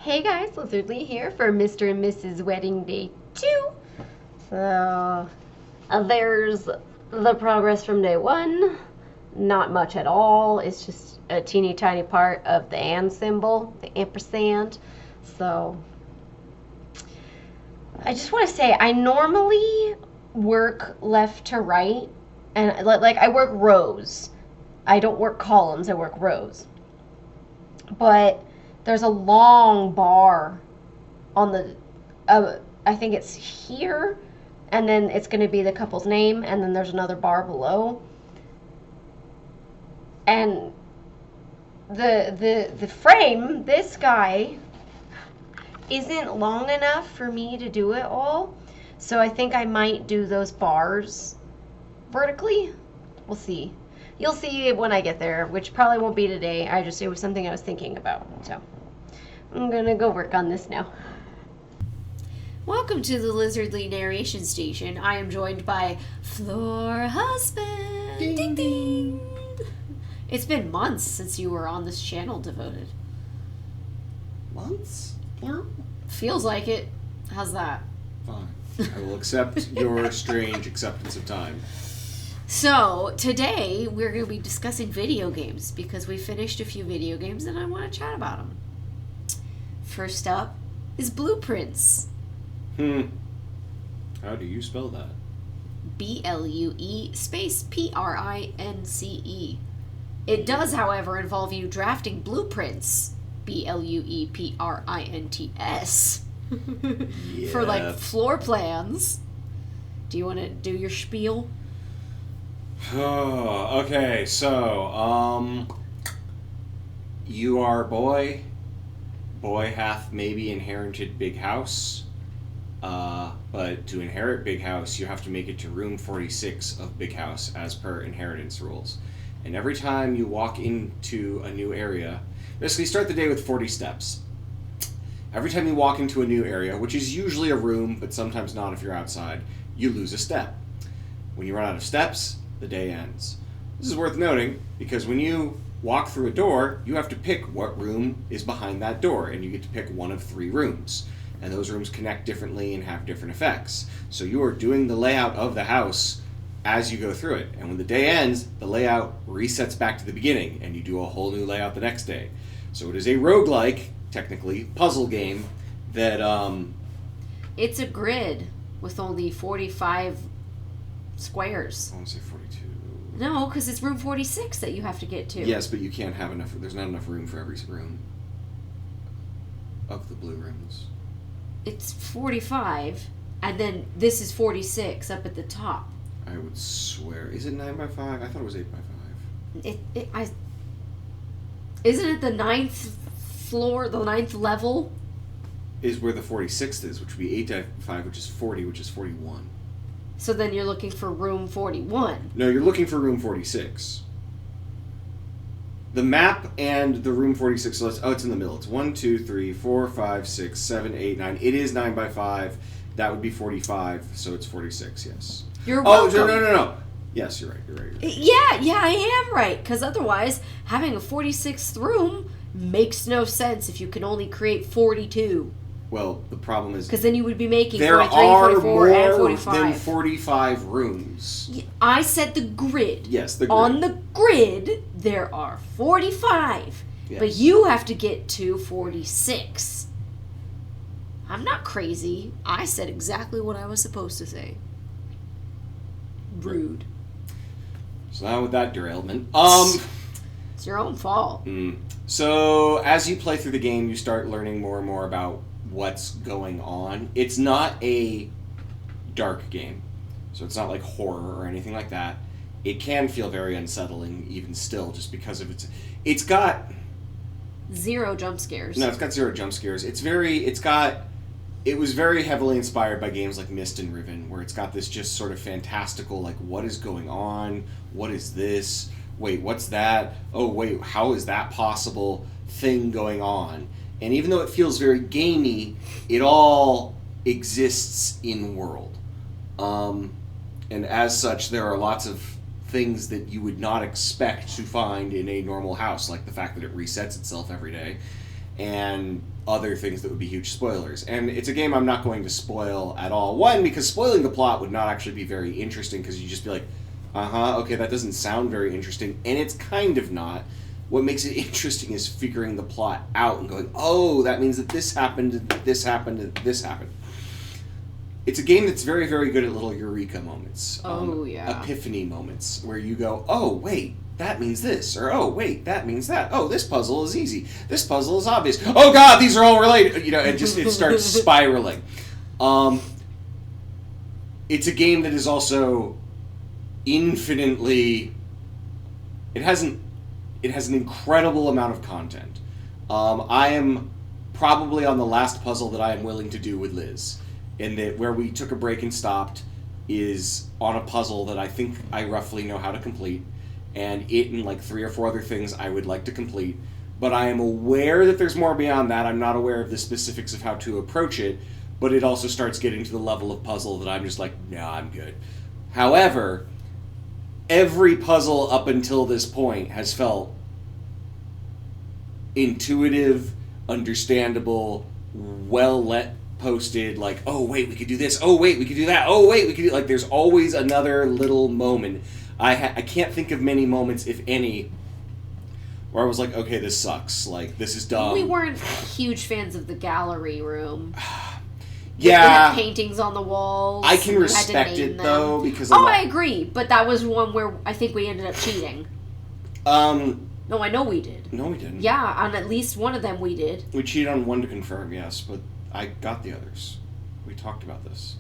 Hey guys, Lizardlea here for Mr. and Mrs. Wedding Day 2. So, there's the progress from day 1. Not much at all. It's just a teeny tiny part of the and symbol, the ampersand. So, I just want to say, I normally work left to right, and like I work rows. I don't work columns, I work rows. But there's a long bar on the, I think it's here, and then it's going to be the couple's name, and then there's another bar below. And the frame, this guy, isn't long enough for me to do it all. So I think I might do those bars vertically. We'll see. You'll see when I get there, which probably won't be today. It was something I was thinking about. So I'm gonna go work on this now. Welcome to the Lizardlea narration station. I am joined by Floor Husband. Ding, Ding ding. It's been months since you were on this channel, Devoted. Months? Feels like it. How's that? Fine. I will accept your strange acceptance of time. So, today we're going to be discussing video games because we finished a few video games and I want to chat about them. First up is Blueprints. How do you spell that? BLUE space PRINCE. It does, however, involve you drafting blueprints. BLUEPRINTS. For like floor plans. Do you want to do your spiel? Oh, okay, so, you are boy. Boy hath maybe inherited big house. But to inherit big house, you have to make it to room 46 of big house as per inheritance rules. And every time you walk into a new area, basically start the day with 40 steps. Every time you walk into a new area, which is usually a room, but sometimes not if you're outside, you lose a step. When you run out of steps, the day ends. This is worth noting because when you walk through a door, you have to pick what room is behind that door, and you get to pick one of 3 rooms. And those rooms connect differently and have different effects. So you are doing the layout of the house as you go through it. And when the day ends, the layout resets back to the beginning, and you do a whole new layout the next day. So it is a roguelike, technically, puzzle game that, It's a grid with only 45 squares. I want to say 42. No, because it's room 46 that you have to get to. Yes, but you can't have enough, there's not enough room for every room of the blue rooms. It's 45, and then this is 46 up at the top. I would swear. Is it 9x5? I thought it was 8x5. Isn't it the 9th floor, the 9th level? Is where the 46th is, which would be 8x5, which is 40, which is 41. So then you're looking for room 41. No, you're looking for room 46. The map and the room 46, so it's in the middle. It's 1, 2, 3, 4, 5, 6, 7, 8, 9. It is 9x5. That would be 45, so it's 46, yes. You're welcome. Oh, no. Yes, you're right. Yeah, I am right. Because otherwise, having a 46th room makes no sense if you can only create 42. Well, the problem is... Because then you would be making there 43, are 44, and more 45. than 45 rooms. I said the grid. Yes, the grid. On the grid, there are 45. Yes. But you have to get to 46. I'm not crazy. I said exactly what I was supposed to say. Rude. So now with that derailment. It's your own fault. So as you play through the game, you start learning more and more about what's going on. It's not a dark game, so it's not like horror or anything like that. It can feel very unsettling even still, just because of it's got 0 jump scares. No, it's got 0 jump scares. It was very heavily inspired by games like Myst and Riven, where it's got this just sort of fantastical, like, what is going on? What is this? Wait, what's that? Oh, wait, how is that possible thing going on? And even though it feels very gamey, it all exists in world. And as such, there are lots of things that you would not expect to find in a normal house, like the fact that it resets itself every day. and other things that would be huge spoilers. And it's a game I'm not going to spoil at all. One, because spoiling the plot would not actually be very interesting, because you'd just be like, okay, that doesn't sound very interesting, and it's kind of not. What makes it interesting is figuring the plot out and going, oh, that means that this happened, and this happened, and this happened. It's a game that's very, very good at little eureka moments. Epiphany moments, where you go, oh, wait, that means this, or oh, wait, that means that. Oh, this puzzle is easy. This puzzle is obvious. Oh, God, these are all related. It starts spiraling. It's a game that is also infinitely... It has an incredible amount of content. I am probably on the last puzzle that I am willing to do with Liz. And that where we took a break and stopped is on a puzzle that I think I roughly know how to complete. And it and like 3 or 4 other things I would like to complete. But I am aware that there's more beyond that. I'm not aware of the specifics of how to approach it. But it also starts getting to the level of puzzle that I'm just like, nah, I'm good. However, every puzzle up until this point has felt intuitive, understandable, posted, like, oh, wait, we could do this, oh, wait, we could do that, oh, wait, we could do... Like, there's always another little moment. I can't think of many moments, if any, where I was like, okay, this sucks, like, this is dumb. We weren't huge fans of the gallery room. Yeah. Paintings on the walls. I can respect it, though, because... I agree, but that was one where I think we ended up cheating. No, I know we did. No, we didn't. Yeah, on at least one of them we did. We cheated on one to confirm, yes, but I got the others. We talked about this.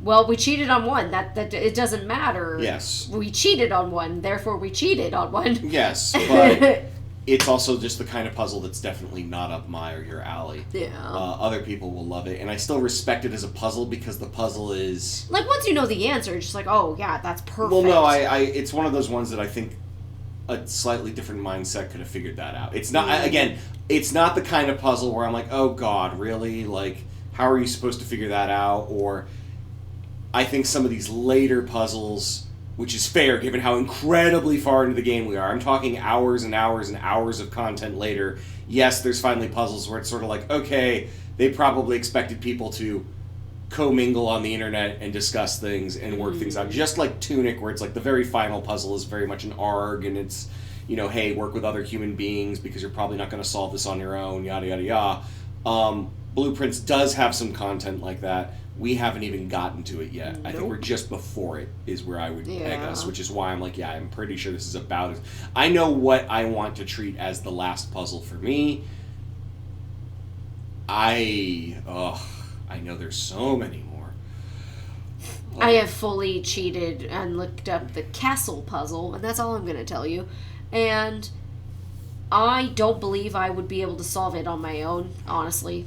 Well, we cheated on one. That it doesn't matter. Yes. We cheated on one, therefore we cheated on one. Yes, but it's also just the kind of puzzle that's definitely not up my or your alley. Yeah. Other people will love it, and I still respect it as a puzzle because the puzzle is... Like, once you know the answer, it's just like, oh, yeah, that's perfect. Well, no, it's one of those ones that I think a slightly different mindset could have figured that out. It's not, again, it's not the kind of puzzle where I'm like, oh, God, really? Like, how are you supposed to figure that out? Or I think some of these later puzzles, which is fair given how incredibly far into the game we are. I'm talking hours and hours and hours of content later. Yes, there's finally puzzles where it's sort of like, okay, they probably expected people to commingle on the internet and discuss things and work things out. Just like Tunic, where it's like the very final puzzle is very much an ARG, and it's, hey, work with other human beings because you're probably not going to solve this on your own, yada, yada, yada. Blueprints does have some content like that. We haven't even gotten to it yet. Nope. I think we're just before it is where I would peg us, which is why I'm like, yeah, I'm pretty sure this is about it. I know what I want to treat as the last puzzle for me. I know there's so many more. I have fully cheated and looked up the castle puzzle, and that's all I'm going to tell you. And I don't believe I would be able to solve it on my own, honestly.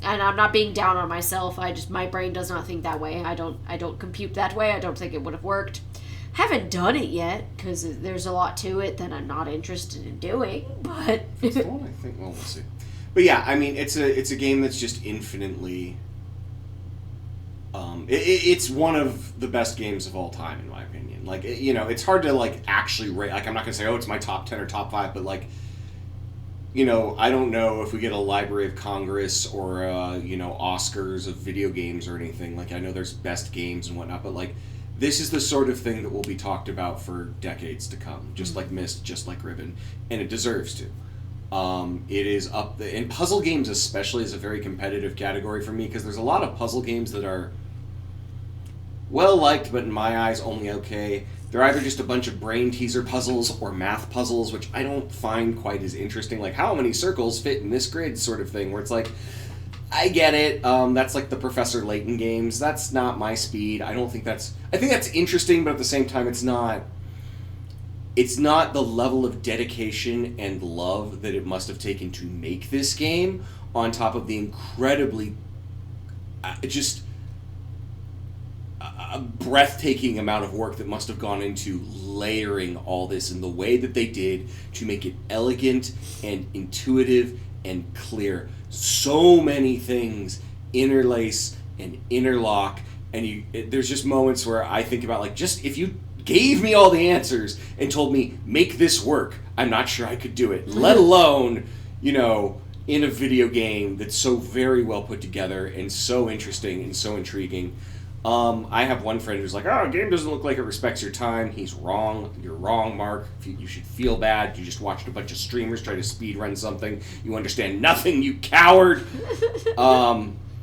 And I'm not being down on myself. My brain does not think that way. I don't compute that way. I don't think it would have worked. Haven't done it yet because there's a lot to it that I'm not interested in doing. But I think we'll see. But yeah, I mean, it's a game that's just infinitely. It's one of the best games of all time, in my opinion. Like, it's hard to actually rate. Like, I'm not gonna say, oh, it's my top 10 or top 5, but I don't know if we get a Library of Congress or Oscars of video games or anything. Like, I know there's best games and whatnot, but this is the sort of thing that will be talked about for decades to come. Just like Myst, just like Ribbon, and it deserves to. It is up there, and puzzle games especially is a very competitive category for me because there's a lot of puzzle games that are well liked, but in my eyes only okay. They're either just a bunch of brain teaser puzzles or math puzzles, which I don't find quite as interesting. Like, how many circles fit in this grid sort of thing, where it's like, I get it. That's like the Professor Layton games. That's not my speed. I think that's interesting, but at the same time, it's not the level of dedication and love that it must have taken to make this game, on top of the incredibly a breathtaking amount of work that must have gone into layering all this in the way that they did to make it elegant and intuitive and clear. So many things interlace and interlock, and there's just moments where I think about, just if you gave me all the answers and told me, make this work, I'm not sure I could do it. Let alone, in a video game that's so very well put together and so interesting and so intriguing. I have one friend who's like, a game doesn't look like it respects your time. He's wrong. You're wrong, Mark. You should feel bad. You just watched a bunch of streamers try to speedrun something. You understand nothing, you coward.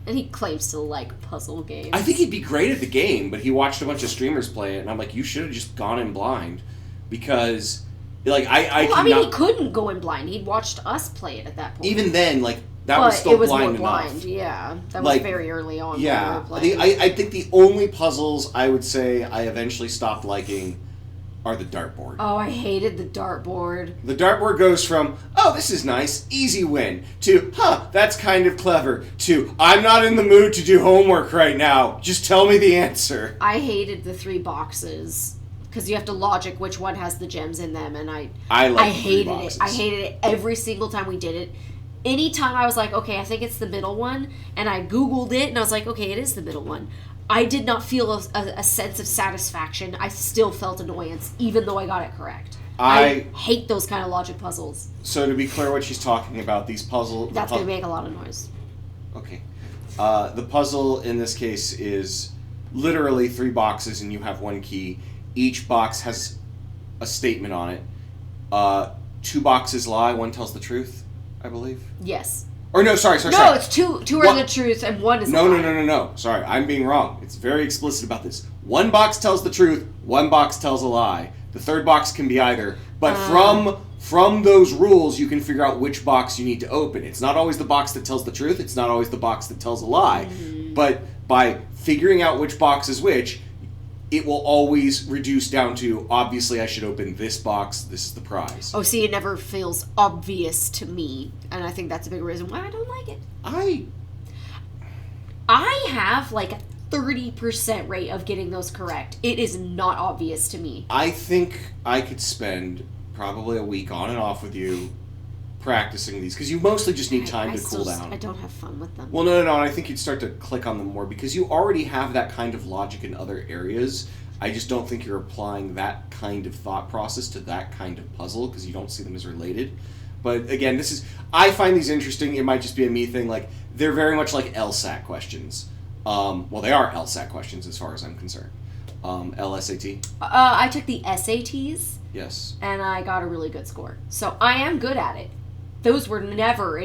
And he claims to like puzzle games. I think he'd be great at the game, but he watched a bunch of streamers play it, and I'm like, you should have just gone in blind. Because, he couldn't go in blind. He'd watched us play it at that point. Even then, that was still blind enough. Blind, yeah. That was very early on. Yeah. When we were playing. I think the only puzzles I would say I eventually stopped liking are the dartboard. Oh, I hated the dartboard. The dartboard goes from, this is nice, easy win, to, that's kind of clever, to, I'm not in the mood to do homework right now, just tell me the answer. I hated the 3 boxes, because you have to logic which one has the gems in them, and I hated it. I hated it every single time we did it. Anytime I was like, okay, I think it's the middle one, and I Googled it, and I was like, okay, it is the middle one. I did not feel a sense of satisfaction. I still felt annoyance, even though I got it correct. I hate those kind of logic puzzles. So to be clear what she's talking about, these puzzles... That's going to make a lot of noise. Okay. The puzzle in this case is literally 3 boxes and you have 1 key. Each box has a statement on it. 2 boxes lie, 1 tells the truth, I believe. Yes. Or no, sorry. No, it's two are the truth and 1 is no, a lie. No. Sorry, I'm being wrong. It's very explicit about this. 1 box tells the truth, 1 box tells a lie. The 3rd box can be either. But from those rules, you can figure out which box you need to open. It's not always the box that tells the truth. It's not always the box that tells a lie. Mm-hmm. But by figuring out which box is which, it will always reduce down to, obviously I should open this box, this is the prize. Oh, see, it never feels obvious to me, and I think that's a big reason why I don't like it. I have a 30% rate of getting those correct. It is not obvious to me. I think I could spend probably a week on and off with you practicing these, because you mostly just need time to cool down. I don't have fun with them. Well, no, and I think you'd start to click on them more, because you already have that kind of logic in other areas. I just don't think you're applying that kind of thought process to that kind of puzzle, because you don't see them as related. But again, I find these interesting. It might just be a me thing. They're very much like LSAT questions. They are LSAT questions as far as I'm concerned. LSAT? I took the SATs. Yes. And I got a really good score. So I am good at it. Those were never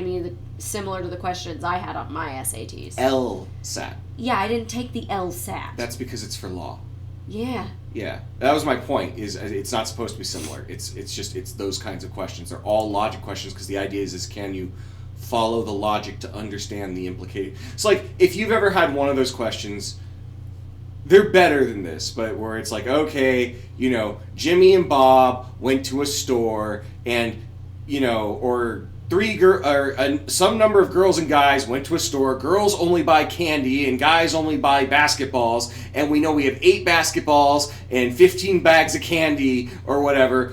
similar to the questions I had on my SATs. LSAT. Yeah, I didn't take the LSAT. That's because it's for law. Yeah. Yeah, that was my point. Is it's not supposed to be similar. It's those kinds of questions. They're all logic questions, because the idea is can you follow the logic to understand the implication. It's if you've ever had one of those questions, they're better than this, but where it's okay, Jimmy and Bob went to a store and or some number of girls and guys went to a store. Girls only buy candy and guys only buy basketballs, and we know we have 8 basketballs and 15 bags of candy or whatever.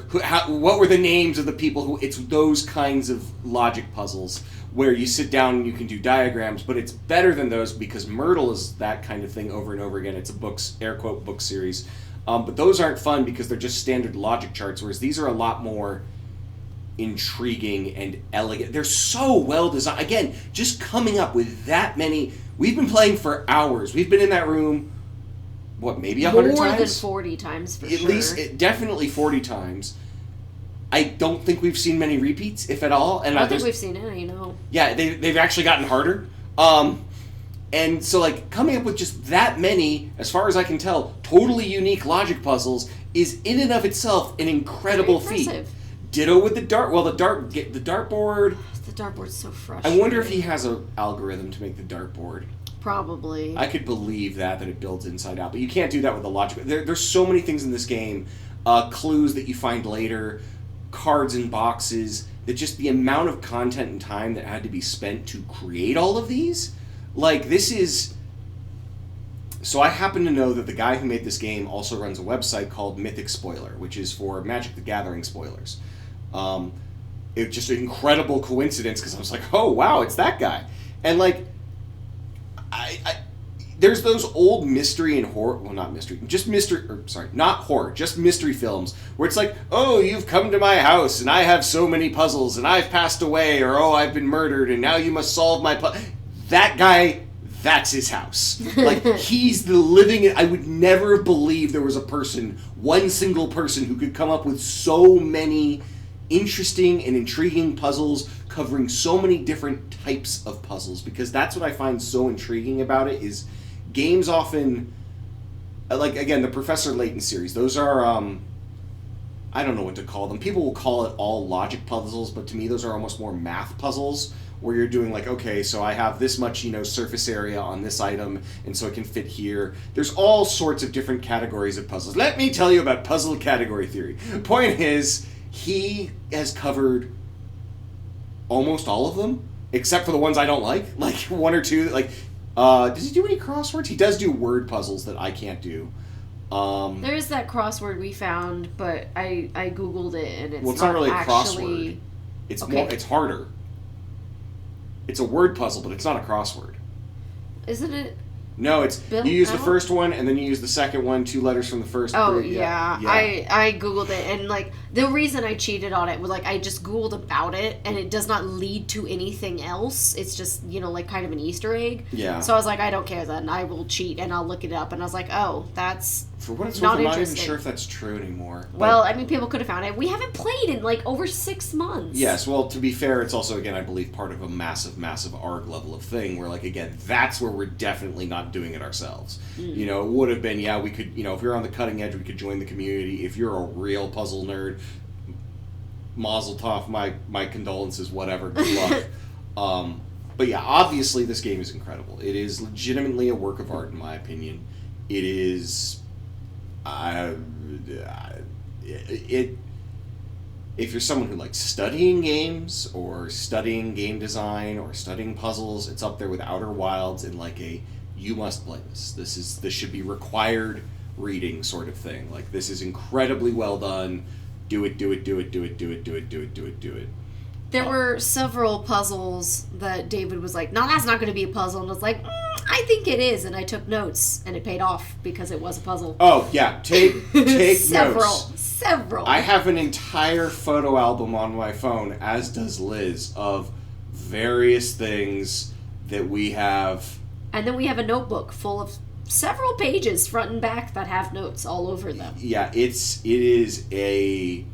What were the names of the people who? It's those kinds of logic puzzles where you sit down and you can do diagrams, but it's better than those because Myrtle is that kind of thing over and over again. It's a air quote book series, but those aren't fun because they're just standard logic charts, whereas these are a lot more intriguing and elegant. They're so well designed. Again, just coming up with that many. We've been playing for hours. We've been in that room, maybe 100 times? More than 40 times for sure. At least, definitely 40 times. I don't think we've seen many repeats, if at all. And I don't think we've seen any, Yeah, they've actually gotten harder. And so, coming up with just that many, as far as I can tell, totally unique logic puzzles is in and of itself an incredible feat. Ditto with the dart. Well, the dartboard. The dartboard's so frustrating. I wonder if he has an algorithm to make the dartboard. Probably. I could believe that it builds inside out, but you can't do that with the logic. There's so many things in this game, clues that you find later, cards and boxes, that just the amount of content and time that had to be spent to create all of these. This is. So I happen to know that the guy who made this game also runs a website called Mythic Spoiler, which is for Magic the Gathering spoilers. It's just an incredible coincidence because I was like, oh wow, it's that guy. And there's those old mystery and horror, well, not mystery, just mystery, or sorry, not horror, just mystery films, where it's like, oh, you've come to my house, and I have so many puzzles, and I've passed away, or oh, I've been murdered, and now you must solve my That guy, that's his house. Like, he's the living, I would never believe there was a person, one single person, who could come up with so many interesting and intriguing puzzles, covering so many different types of puzzles, because that's what I find so intriguing about it, is games often, like, again, the Professor Layton series, those are, I don't know what to call them. People will call it all logic puzzles, but to me those are almost more math puzzles, where you're doing like, okay, so I have this much, surface area on this item, and so it can fit here. There's all sorts of different categories of puzzles. Let me tell you about puzzle category theory. Point is, he has covered almost all of them, except for the ones I don't like one or two, like, does he do any crosswords? He does do word puzzles that I can't do. There is that crossword we found, but I googled it and it's not really actually... a crossword. It's okay. more. It's harder. It's a word puzzle, but it's not a crossword. Isn't it? No, it's Built you use the out? first one and then you use the second one, 2 letters from the first. Oh, three. yeah. I googled it, and like the reason I cheated on it was like I just googled about it, and it does not lead to anything else. It's just like kind of an Easter egg. Yeah. So I was like, I don't care then. I will cheat and I'll look it up. And I was like, oh, that's For what it's worth, not I'm not even interesting. sure if that's true anymore. Well, I mean, people could have found it. We haven't played in like over 6 months. Yes, well, to be fair, it's also, again, I believe part of a massive, massive ARG level of thing where, like, again, that's where we're definitely not doing it ourselves. It would have been, we could, if you're on the cutting edge, we could join the community. If you're a real puzzle nerd, mazel tov, my condolences, whatever, good luck. But yeah, obviously this game is incredible. It is legitimately a work of art, in my opinion. It is... if you're someone who likes studying games or studying game design or studying puzzles, it's up there with Outer Wilds and like you must play this. This should be required reading sort of thing. Like, this is incredibly well done. Do it. There were several puzzles that David was like, no, that's not going to be a puzzle. And I was like, I think it is. And I took notes, and it paid off because it was a puzzle. Oh, yeah. Take notes. Several. I have an entire photo album on my phone, as does Liz, of various things that we have. And then we have a notebook full of several pages, front and back, that have notes all over them. Yeah, it is a...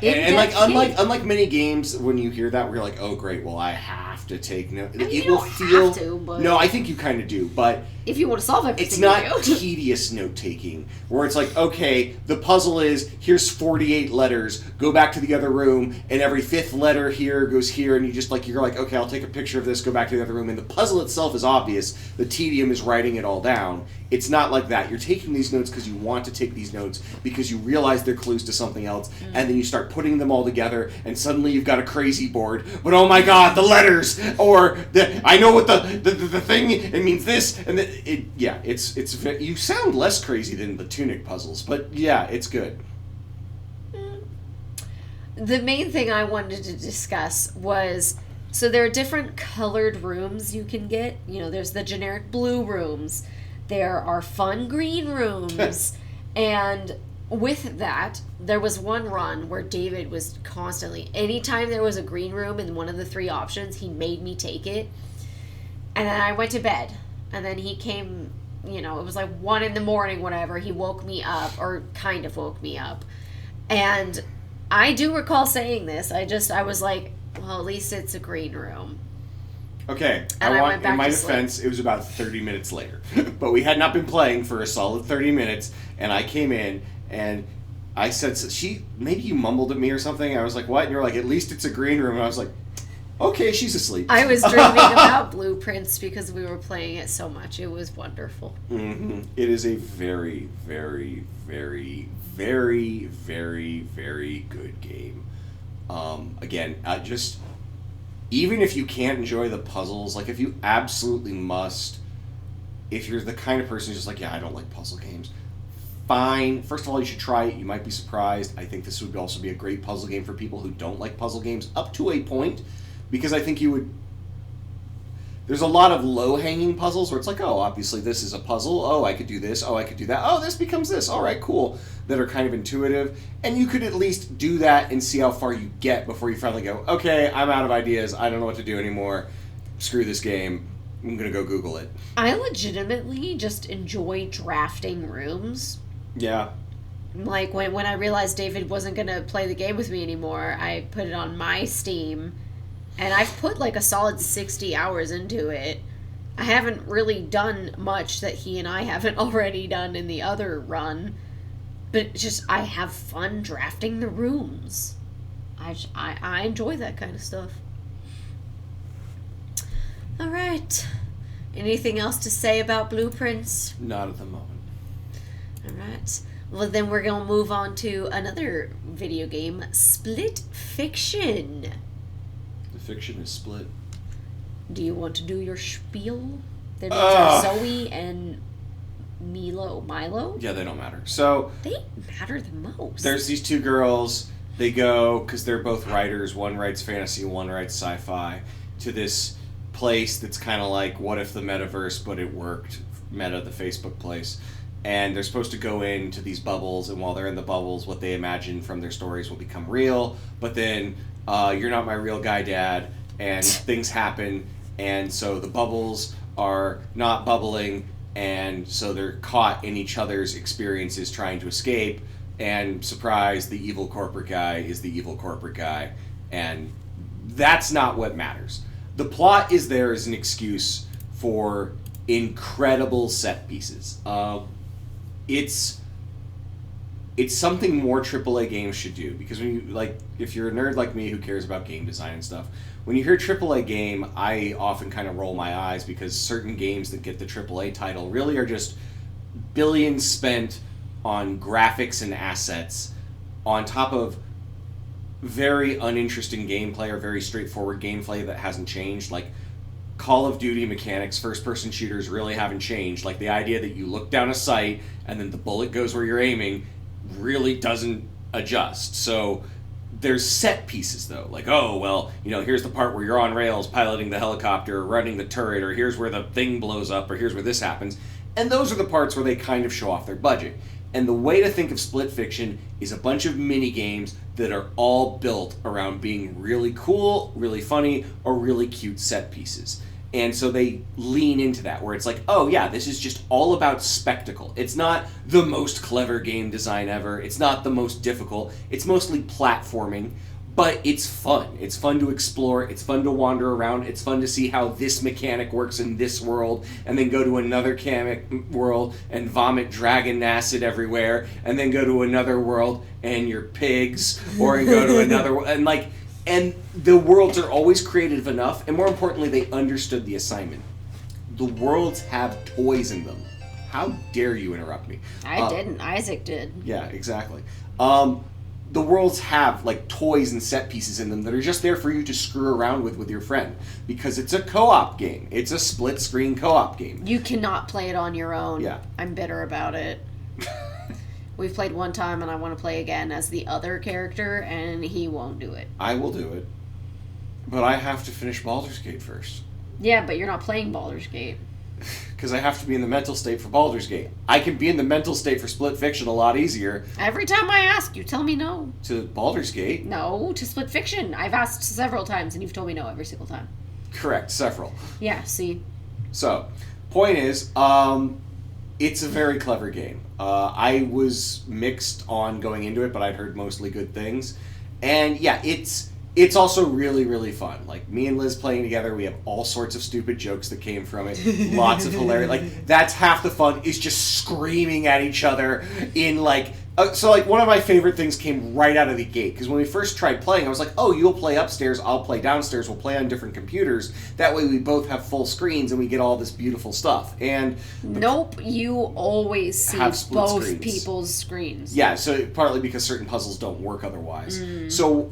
And like, unlike many games, when you hear that, we're like, oh, great, well, I have to take notes. I mean, you don't have to, but... No, I think you kind of do, but... If you want to solve everything, it's not tedious note-taking, where it's like, okay, the puzzle is, here's 48 letters, go back to the other room, and every 5th letter here goes here, and you're like, okay, I'll take a picture of this, go back to the other room, and the puzzle itself is obvious, the tedium is writing it all down. It's not like that. You're taking these notes because you want to take these notes, because you realize they're clues to something else, and then you start putting them all together, and suddenly you've got a crazy board, but oh my god, the letters, or I know what the thing, it means this, and it's you sound less crazy than the Tunic puzzles, but yeah, it's good. The main thing I wanted to discuss was, so there are different colored rooms you can get. There's the generic blue rooms. There are fun green rooms. And with that, there was one run where David was constantly, anytime there was a green room in one of the 3 options, he made me take it. And then I went to bed. And then he came, it was like 1 a.m, whatever. He woke me up, or kind of woke me up. And I do recall saying this. I was like, well, at least it's a green room. Okay, And I went back in my to sleep. defense, it was about 30 minutes later. But we had not been playing for a solid 30 minutes, and I came in, and I said, maybe you mumbled at me or something. I was like, what? And you're like, at least it's a green room. And I was like, okay, she's asleep. I was dreaming about blueprints because we were playing it so much. It was wonderful. Mm-hmm. It is a very, very, very, very, very, very good game. Again, just... even if you can't enjoy the puzzles, like if you absolutely must, if you're the kind of person who's just like, yeah, I don't like puzzle games, fine. First of all, you should try it. You might be surprised. I think this would also be a great puzzle game for people who don't like puzzle games, up to a point, because I think you would... there's a lot of low-hanging puzzles where it's like, oh, obviously this is a puzzle. Oh, I could do this. Oh, I could do that. Oh, this becomes this. All right, cool. That are kind of intuitive. And you could at least do that and see how far you get before you finally go, okay, I'm out of ideas. I don't know what to do anymore. Screw this game. I'm going to go Google it. I legitimately just enjoy drafting rooms. Yeah. Like, when I realized David wasn't going to play the game with me anymore, I put it on my Steam, and I've put, like, a solid 60 hours into it. I haven't really done much that he and I haven't already done in the other run, but it's just, I have fun drafting the rooms. I enjoy that kind of stuff. All right. Anything else to say about Blueprints? Not at the moment. All right. Well, then we're going to move on to another video game, Split Fiction. The fiction is split. Do you want to do your spiel? Their names are Zoe and Milo. Yeah, they don't matter. So They matter the most. there's these two girls. They go, because they're both writers. One writes fantasy, one writes sci-fi, to this place that's kind of like What If the Metaverse, but it worked. Meta, the Facebook place. And they're supposed to go into these bubbles, and while they're in the bubbles, what they imagine from their stories will become real. But then, you're not my real guy, Dad, and things happen, and so the bubbles are not bubbling, and so they're caught in each other's experiences trying to escape, and surprise, the evil corporate guy is the evil corporate guy, and that's not what matters. The plot is there as an excuse for incredible set pieces. It's something more AAA games should do, because when you, like, if you're a nerd like me who cares about game design and stuff, when you hear AAA game, I often kind of roll my eyes, because certain games that get the AAA title really are just billions spent on graphics and assets on top of very uninteresting gameplay or very straightforward gameplay that hasn't changed. Like, Call of Duty mechanics, first-person shooters really haven't changed. Like, the idea that you look down a sight and then the bullet goes where you're aiming really doesn't adjust. So there's set pieces, though. Like, oh, well, you know, here's the part where you're on rails piloting the helicopter or running the turret, or here's where the thing blows up, or here's where this happens. And those are the parts where they kind of show off their budget. And the way to think of Split Fiction is a bunch of mini games that are all built around being really cool, really funny, or really cute set pieces. And so they lean into that, where it's like, oh yeah, this is just all about spectacle. It's not the most clever game design ever. It's not the most difficult. It's mostly platforming, but it's fun. It's fun to explore. It's fun to wander around. It's fun to see how this mechanic works in this world, and then go to another world and vomit dragon acid everywhere, and then go to another world and you're pigs, or and go to another world, and like, and the worlds are always creative enough, and more importantly, they understood the assignment. The worlds have toys in them. How dare you interrupt me? I didn't. Isaac did. Yeah, exactly. The worlds have like toys and set pieces in them that are just there for you to screw around with your friend, because it's a co-op game. It's a split-screen co-op game. You cannot play it on your own. Yeah. I'm bitter about it. We've played one time, and I want to play again as the other character, and he won't do it. I will do it, but I have to finish Baldur's Gate first. Yeah, but you're not playing Baldur's Gate. Because I have to be in the mental state for Baldur's Gate. I can be in the mental state for Split Fiction a lot easier. Every time I ask, you tell me no. To Baldur's Gate? No, to Split Fiction. I've asked several times, and you've told me no every single time. Correct, several. Yeah, see? So, point is, it's a very clever game. I was mixed on going into it, but I'd heard mostly good things. And yeah, it's also really, really fun. Like, me and Liz playing together, we have all sorts of stupid jokes that came from it. Lots of hilarious. Like, that's half the fun, is just screaming at each other in, like... so, like, one of my favorite things came right out of the gate. Because when we first tried playing, I was like, oh, you'll play upstairs, I'll play downstairs, we'll play on different computers. That way we both have full screens and we get all this beautiful stuff. And... Nope, you always see both screens. People's screens. Yeah, so partly because certain puzzles don't work otherwise. So...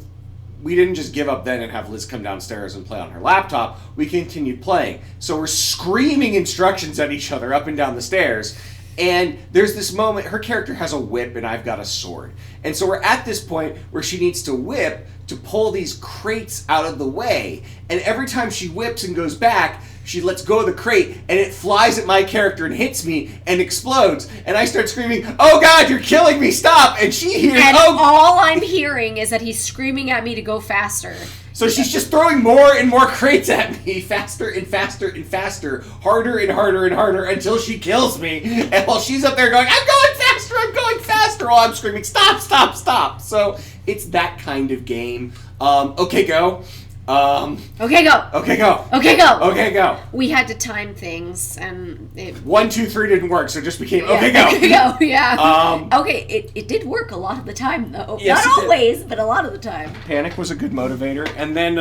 we didn't just give up then and have Liz come downstairs and play on her laptop. We continued playing. So we're screaming instructions at each other up and down the stairs. And there's this moment, her character has a whip and I've got a sword. And so we're at this point where she needs to whip to pull these crates out of the way. And every time she whips and goes back, She lets go of the crate, and it flies at my character and hits me and explodes. And I start screaming, "Oh God, you're killing me! Stop!" And she hears, And "Oh!" all I'm hearing is that he's screaming at me to go faster. So she's just throwing more and more crates at me, faster and faster and faster, harder and harder and harder, until she kills me. And while she's up there going, "I'm going faster, I'm going faster," while I'm screaming, "Stop, stop, stop." So it's that kind of game. Okay, go. Okay, go. Okay, go. Okay, go. Okay, go. We had to time things, and it... 1, 2, 3 didn't work, so it just became, okay, go. Okay, go, yeah. Um, okay, it did work a lot of the time, though. Yes, Not it did. always, but a lot of the time. Panic was a good motivator. And then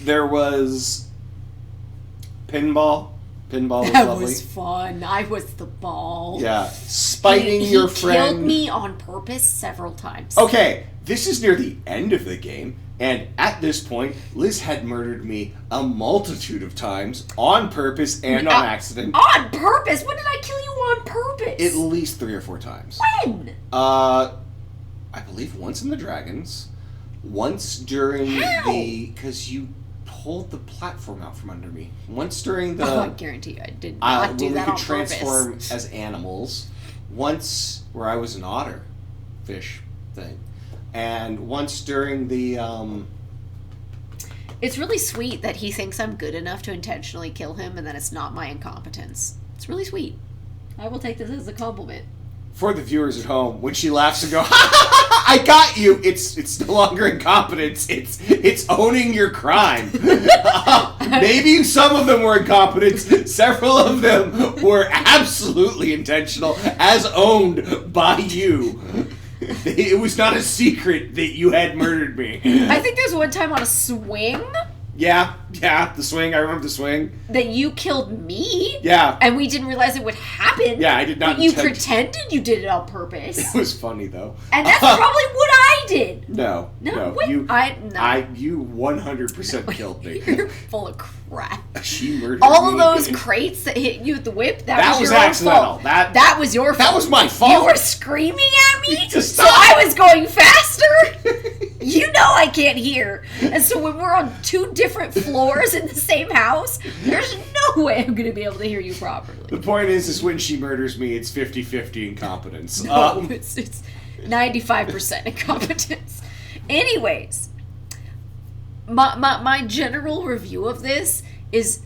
there was pinball. Pinball was That lovely. was fun. I was the ball. Yeah. Spiting He your friend. killed me on purpose several times. Okay, this is near the end of the game, and at this point, Liz had murdered me a multitude of times on purpose and on accident. On purpose? When did I kill you on purpose? At least 3 or 4 times. When? I believe once in the Dragons, once during because you pulled the platform out from under me. Once during the... I guarantee you I did not do that on purpose. When we could transform as animals. Once where I was an otter fish thing. And once during the... It's really sweet that he thinks I'm good enough to intentionally kill him and that it's not my incompetence. It's really sweet. I will take this as a compliment. For the viewers at home, when she laughs and go, "Ha ha ha! I got you!" It's no longer incompetence. It's owning your crime. Maybe some of them were incompetence. Several of them were absolutely intentional, as owned by you. It was not a secret that you had murdered me. I think there's one time on a swing Yeah, the swing. I remember the swing. that you killed me. Yeah. And we didn't realize it would happen. Yeah, I did not But you intend- pretended you did it on purpose. It was funny though. And that's probably what I did. No. wait, You, no. you 100% killed me. You're full of crap. She murdered All of me. those crates that hit you with the whip, that That was was your accidental. own fault. That- That was your fault. That was my fault. You were screaming at me, Just so stop. I was going faster. You know I can't hear. And so when we're on 2 different floors in the same house, there's no way I'm going to be able to hear you properly. The point is when she murders me, it's 50-50 incompetence. No, it's 95% incompetence. Anyways, my general review of this is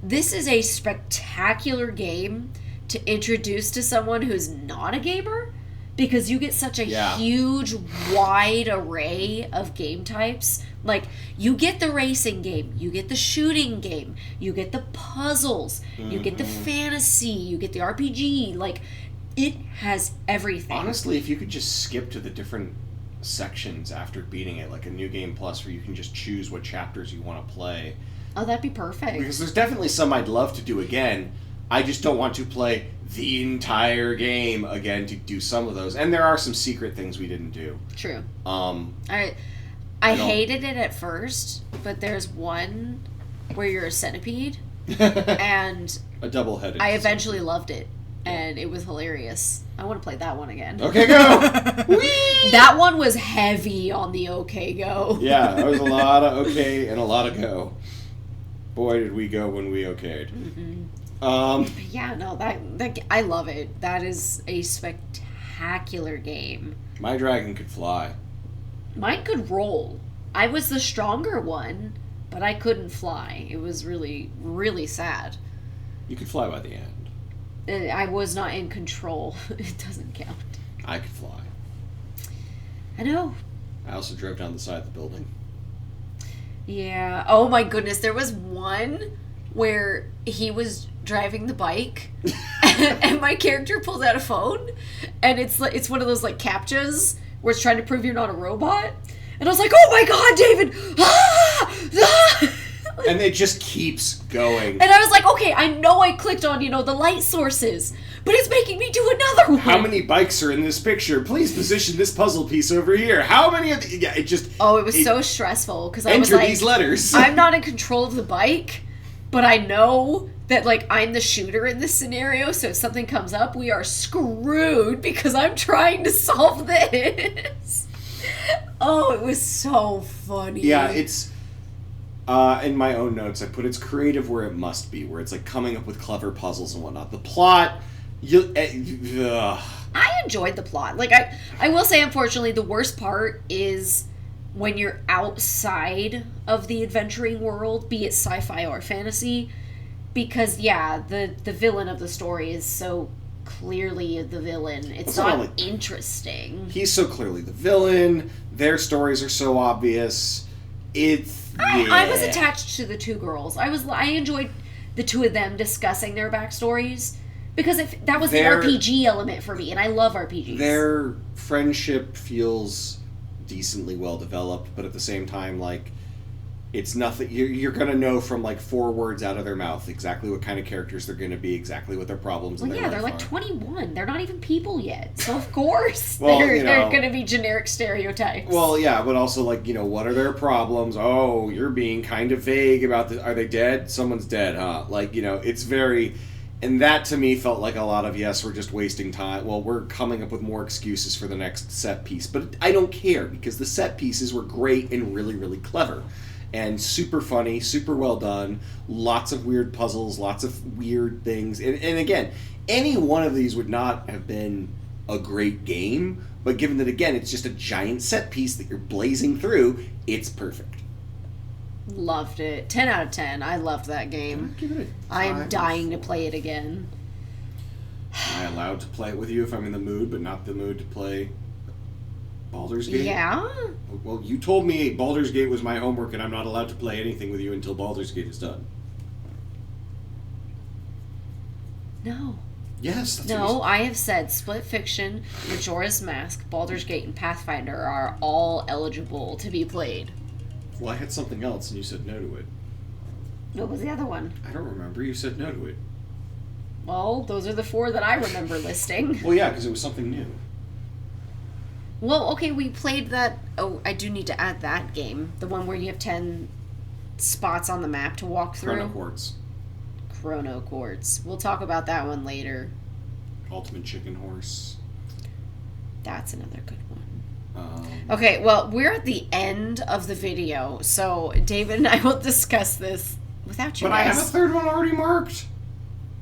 a spectacular game to introduce to someone who's not a gamer, because you get such a huge, wide array of game types. Like, you get the racing game, you get the shooting game, you get the puzzles, you get the fantasy, you get the RPG. Like, it has everything. Honestly, if you could just skip to the different sections after beating it, like a New Game Plus where you can just choose what chapters you want to play. Oh, that'd be perfect. Because there's definitely some I'd love to do again. I just don't want to play the entire game again to do some of those. And there are some secret things we didn't do. True. I I hated it at first, but there's one where you're a centipede, and a double-headed. I eventually loved it, and it was hilarious. I want to play that one again. Okay, go! Whee! That one was heavy on the okay go. Yeah, that was a lot of okay and a lot of go. Boy, did we go when we okayed. Yeah, no, that I love it. That is a spectacular game. My dragon could fly. Mine could roll. I was the stronger one, but I couldn't fly. It was really, really sad. You could fly by the end. I was not in control. It doesn't count. I could fly. I know. I also drove down the side of the building. Yeah. Oh my goodness. There was one where he was driving the bike and my character pulls out a phone and it's one of those like CAPTCHAs where it's trying to prove you're not a robot. And I was like, oh my god, David! Ah! And it just keeps going. And I was like, okay, I know I clicked on, the light sources, but it's making me do another one. How many bikes are in this picture? Please position this puzzle piece over here. How many of the... Yeah, it just... Oh, it was so stressful, because I was enter like... these letters. I'm not in control of the bike, but I know that, like, I'm the shooter in this scenario, so if something comes up, we are screwed, because I'm trying to solve this. Oh, it was so funny. Yeah, it's... In my own notes, I put it's creative where it must be, where it's like coming up with clever puzzles and whatnot. The plot, I enjoyed the plot. Like I will say, unfortunately, the worst part is when you're outside of the adventuring world, be it sci-fi or fantasy, because the villain of the story is so clearly the villain. It's not not only- interesting. He's so clearly the villain. Their stories are so obvious. I was attached to the two girls. I enjoyed the two of them discussing their backstories because that was the RPG element for me, and I love RPGs. Their friendship feels decently well developed, but at the same time, like, it's nothing. You're gonna know from like 4 words out of their mouth exactly what kind of characters they're gonna be, exactly what their problems. Well, in their they're life like are. 21. They're not even people yet, so of course Well, they're gonna be generic stereotypes. Well, yeah, but also like, what are their problems? Oh, you're being kind of vague about this. Are they dead? Someone's dead, huh? Like, it's very. And that to me felt like a lot of, yes, we're just wasting time. Well, we're coming up with more excuses for the next set piece. But I don't care, because the set pieces were great and really, really clever. And super funny, super well done. Lots of weird puzzles, lots of weird things. And again, any one of these would not have been a great game. But given that, again, it's just a giant set piece that you're blazing through, it's perfect. Loved it. 10 out of 10. I loved that game. Give it a I am 5 dying to or 4. play it again. Am I allowed to play it with you if I'm in the mood, but not the mood to play Baldur's Gate? Yeah? Well, you told me Baldur's Gate was my homework, and I'm not allowed to play anything with you until Baldur's Gate is done. No. Yes, that's No, I have said Split Fiction, Majora's Mask, Baldur's Gate, and Pathfinder are all eligible to be played. Well, I had something else, and you said no to it. What was the other one? I don't remember. You said no to it. Well, those are the 4 that I remember listing. Well, yeah, because it was something new. Well, okay, we played that. Oh, I do need to add that game. The one where you have 10 spots on the map to walk through. Chrono Quartz. Chrono Quartz. We'll talk about that one later. Ultimate Chicken Horse. That's another good one. Um, Okay, well, we're at the end of the video, so David and I will discuss this without you But I have a guys. third one already marked.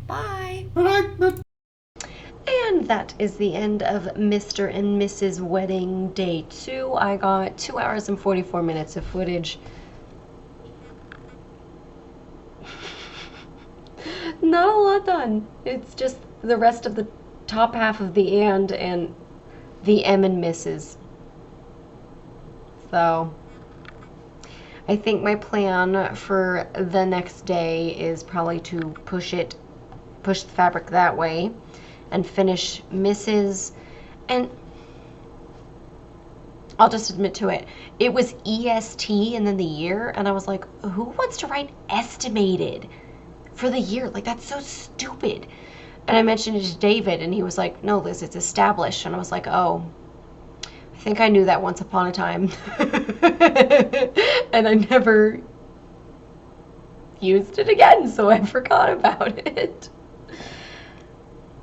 Bye. But And that is the end of Mr. and Mrs. Wedding Day 2. I got 2 hours and 44 minutes of footage. Not a lot done. It's just the rest of the top half of the and the M and Mrs. So I think my plan for the next day is probably to push the fabric that way and finish Mrs. And I'll just admit to it. It was EST and then the year, and I was like, who wants to write estimated for the year? Like, that's so stupid. And I mentioned it to David, and he was like, no, Liz, it's established. And I was like, oh, I think I knew that once upon a time. And I never used it again, so I forgot about it.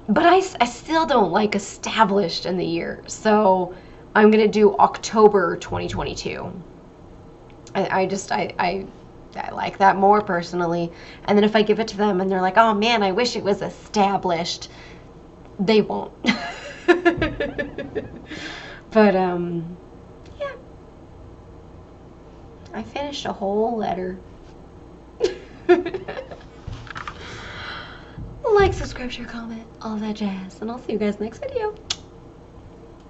But I still don't like established in the year, so I'm going to do October 2022. I like that more personally. And then if I give it to them and they're like, oh man, I wish it was established, they won't. But, yeah. I finished a whole letter. Like, subscribe, share, comment, all that jazz. And I'll see you guys next video.